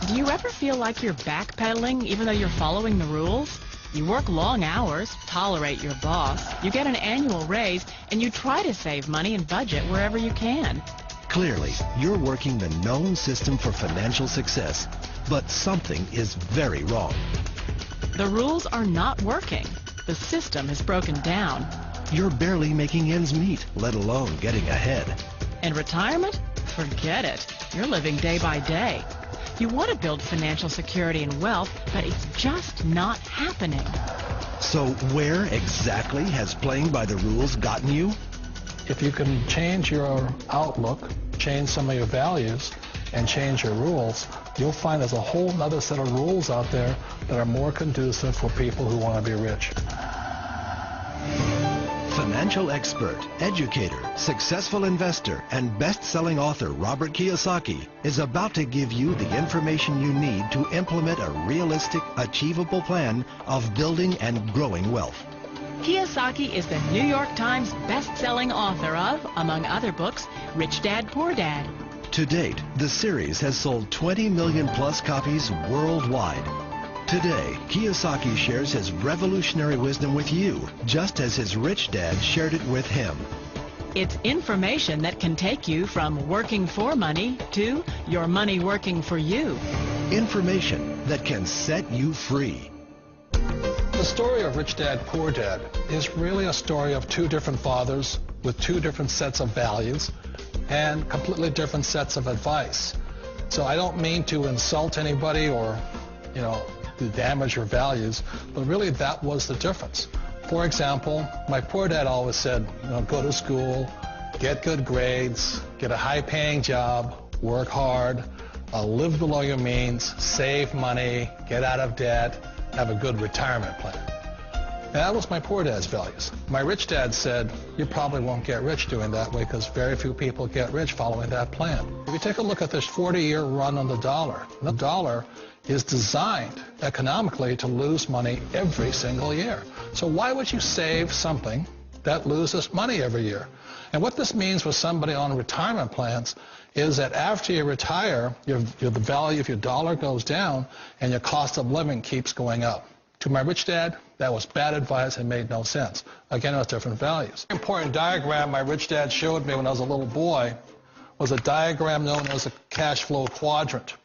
Do you ever feel like you're backpedaling even though you're following the rules? You work long hours, tolerate your boss, you get an annual raise, and you try to save money and budget wherever you can. Clearly, you're working the known system for financial success, but something is very wrong. The rules are not working. The system has broken down. You're barely making ends meet, let alone getting ahead. And retirement? Forget it. You're living day by day. You want to build financial security and wealth, but it's just not happening. So where exactly has playing by the rules gotten you? If you can change your outlook, change some of your values, and change your rules, you'll find there's a whole other set of rules out there that are more conducive for people who want to be rich. Financial expert, educator, successful investor, and best-selling author Robert Kiyosaki is about to give you the information you need to implement a realistic, achievable plan of building and growing wealth. Kiyosaki is the New York Times best-selling author of, among other books, Rich Dad, Poor Dad. To date, the series has sold 20 million plus copies worldwide. Today, Kiyosaki shares his revolutionary wisdom with you, just as his rich dad shared it with him. It's information that can take you from working for money to your money working for you. Information that can set you free. The story of Rich Dad, Poor Dad is really a story of two different fathers with two different sets of values and completely different sets of advice. So I don't mean to insult anybody or, to damage your values, but really that was the difference. For example, my poor dad always said, go to school, get good grades, get a high-paying job, work hard, live below your means, save money, get out of debt, have a good retirement plan. And that was my poor dad's values. My rich dad said, you probably won't get rich doing that way because very few people get rich following that plan. If you take a look at this 40-year run on the dollar is designed economically to lose money every single year. So why would you save something that loses money every year? And what this means for somebody on retirement plans is that after you retire, the value of your dollar goes down and your cost of living keeps going up. To my rich dad, that was bad advice and made no sense. Again, it was different values. An important diagram my rich dad showed me when I was a little boy was a diagram known as a cash flow quadrant.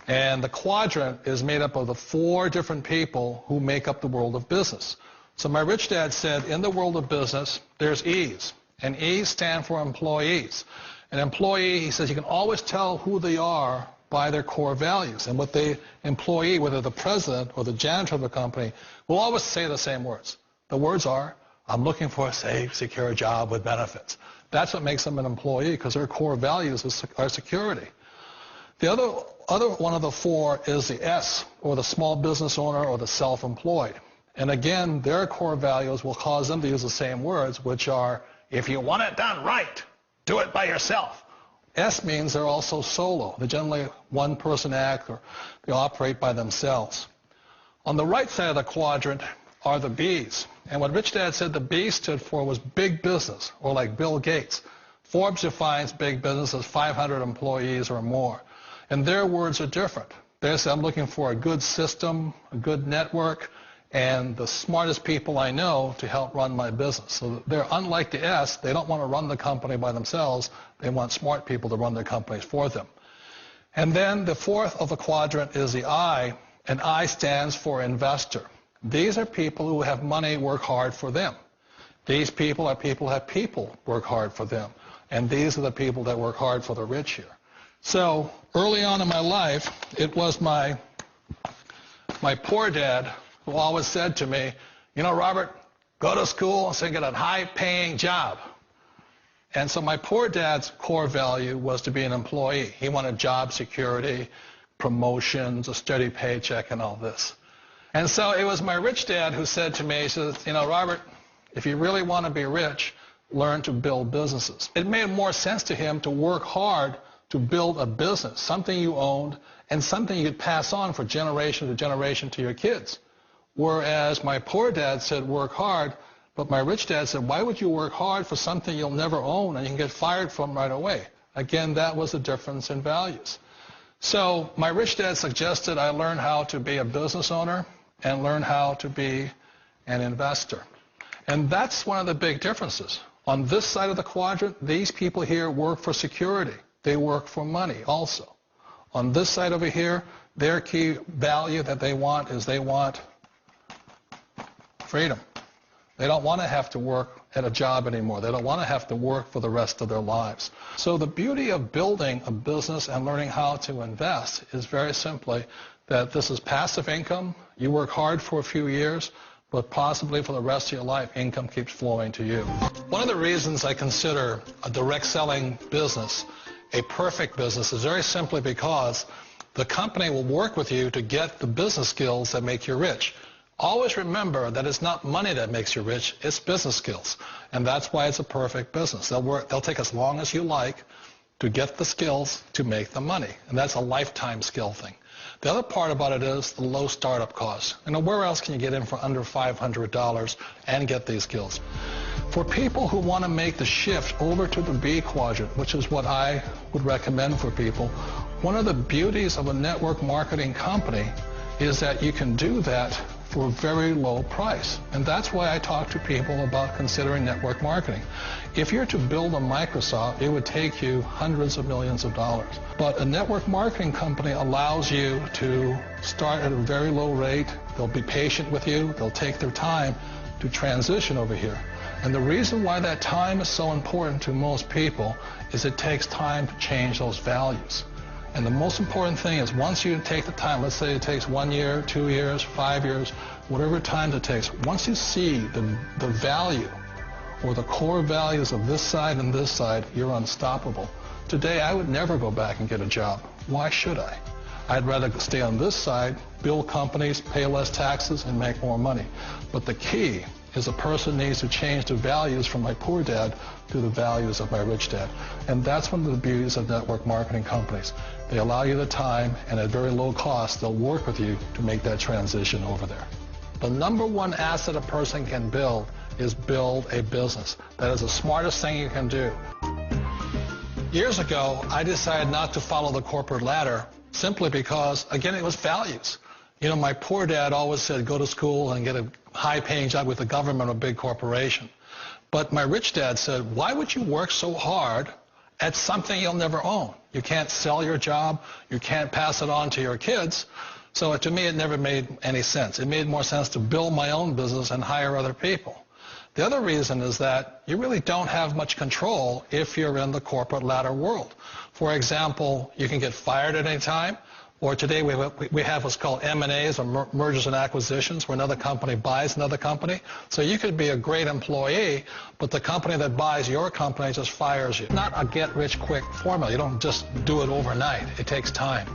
And the quadrant is made up of the four different people who make up the world of business. So my rich dad said, in the world of business, there's E's. And E's stand for employees. An employee, he says, you can always tell who they are by their core values. And what the employee, whether the president or the janitor of the company, will always say the same words. The words are, I'm looking for a safe, secure job with benefits. That's what makes them an employee, because their core values are security. The other one of the four is the S, or the small business owner or the self-employed. And again, their core values will cause them to use the same words, which are, if you want it done right, do it by yourself. S means they're also solo. They're generally one-person act, or they operate by themselves. On the right side of the quadrant are the B's. And what Rich Dad said the B stood for was big business, or like Bill Gates. Forbes defines big business as 500 employees or more. And their words are different. They say, I'm looking for a good system, a good network, and the smartest people I know to help run my business. So they're unlike the S. They don't want to run the company by themselves. They want smart people to run their companies for them. And then the fourth of the quadrant is the I, and I stands for investor. These are people who have money work hard for them. These people are people who have people work hard for them. And these are the people that work hard for the rich here. So early on in my life, it was my poor dad who always said to me, Robert, go to school and get a high-paying job. And so my poor dad's core value was to be an employee. He wanted job security, promotions, a steady paycheck, and all this. And so it was my rich dad who said to me, he says, Robert, if you really want to be rich, learn to build businesses. It made more sense to him to work hard to build a business, something you owned, and something you'd pass on for generation to generation to your kids. Whereas my poor dad said work hard, but my rich dad said, why would you work hard for something you'll never own and you can get fired from right away? Again, that was the difference in values. So my rich dad suggested I learn how to be a business owner and learn how to be an investor. And that's one of the big differences. On this side of the quadrant, these people here work for security. They work for money also. On this side over here, their key value that they want is they want freedom. They don't want to have to work at a job anymore. They don't want to have to work for the rest of their lives. So the beauty of building a business and learning how to invest is very simply that this is passive income. You work hard for a few years, but possibly for the rest of your life, income keeps flowing to you. One of the reasons I consider a direct selling business a perfect business is very simply because the company will work with you to get the business skills that make you rich. Always remember that it's not money that makes you rich, it's business skills. And that's why it's a perfect business. They'll take as long as you like to get the skills to make the money. And that's a lifetime skill thing. The other part about it is the low startup costs. You know, where else can you get in for under $500 and get these skills? For people who want to make the shift over to the B quadrant, which is what I would recommend for people, one of the beauties of a network marketing company is that you can do that for a very low price. And that's why I talk to people about considering network marketing. If you're to build a Microsoft, it would take you hundreds of millions of dollars. But a network marketing company allows you to start at a very low rate. They'll be patient with you. They'll take their time to transition over here. And the reason why that time is so important to most people is it takes time to change those values. And the most important thing is once you take the time, let's say it takes 1 year, 2 years, 5 years, whatever time it takes, once you see the value or the core values of this side and this side, you're unstoppable. Today, I would never go back and get a job. Why should I? I'd rather stay on this side, build companies, pay less taxes, and make more money. But the key is a person needs to change the values from my poor dad to the values of my rich dad. And that's one of the beauties of network marketing companies. They allow you the time, and at very low cost, they'll work with you to make that transition over there. The number one asset a person can build is build a business. That is the smartest thing you can do. Years ago, I decided not to follow the corporate ladder simply because, again, it was values. You know, my poor dad always said, go to school and get a high-paying job with the government or a big corporation. But my rich dad said, why would you work so hard at something you'll never own? You can't sell your job. You can't pass it on to your kids. So to me, it never made any sense. It made more sense to build my own business and hire other people. The other reason is that you really don't have much control if you're in the corporate ladder world. For example, you can get fired at any time. Or today we have what's called M&As, or mergers and acquisitions, where another company buys another company. So you could be a great employee, but the company that buys your company just fires you. Not a get-rich-quick formula. You don't just do it overnight. It takes time.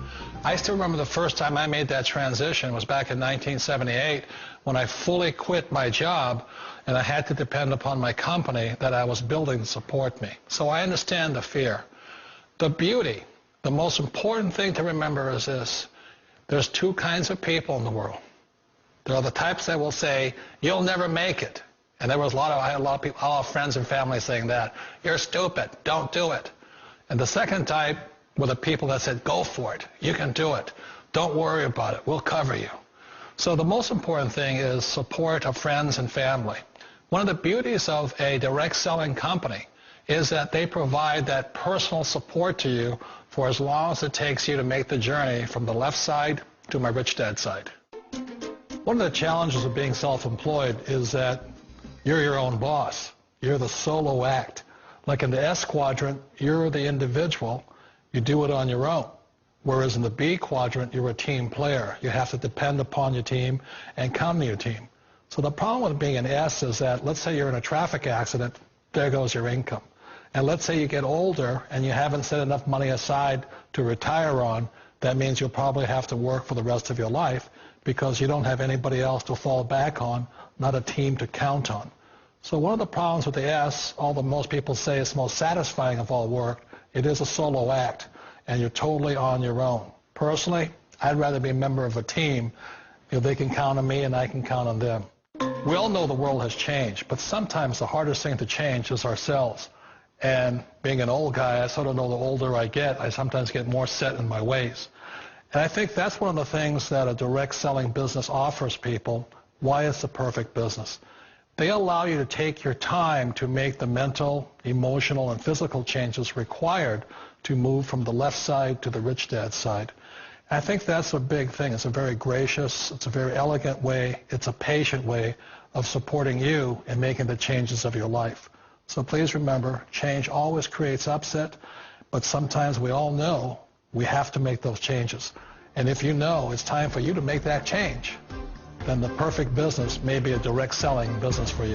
I still remember the first time I made that transition was back in 1978 when I fully quit my job and I had to depend upon my company that I was building to support me. So I understand the fear. The beauty. The most important thing to remember is this. There's two kinds of people in the world. There are the types that will say, you'll never make it. And I had a lot of people, all friends and family saying that. You're stupid. Don't do it. And the second type were the people that said, go for it. You can do it. Don't worry about it. We'll cover you. So the most important thing is support of friends and family. One of the beauties of a direct selling company is that they provide that personal support to you for as long as it takes you to make the journey from the left side to my rich dad side. One of the challenges of being self-employed is that you're your own boss. You're the solo act. Like in the S quadrant, you're the individual. You do it on your own. Whereas in the B quadrant, you're a team player. You have to depend upon your team and count on your team. So the problem with being an S is that, let's say you're in a traffic accident, there goes your income. And let's say you get older and you haven't set enough money aside to retire on, that means you'll probably have to work for the rest of your life because you don't have anybody else to fall back on, not a team to count on. So one of the problems with the S, although most people say it's most satisfying of all work, it is a solo act and you're totally on your own. Personally, I'd rather be a member of a team if they can count on me and I can count on them. We all know the world has changed, but sometimes the hardest thing to change is ourselves. And being an old guy, I sort of know the older I get, I sometimes get more set in my ways. And I think that's one of the things that a direct selling business offers people, why it's the perfect business. They allow you to take your time to make the mental, emotional, and physical changes required to move from the left side to the rich dad side. And I think that's a big thing. It's a very gracious, it's a very elegant way, it's a patient way of supporting you in making the changes of your life. So please remember, change always creates upset, but sometimes we all know we have to make those changes. And if you know it's time for you to make that change, then the perfect business may be a direct selling business for you.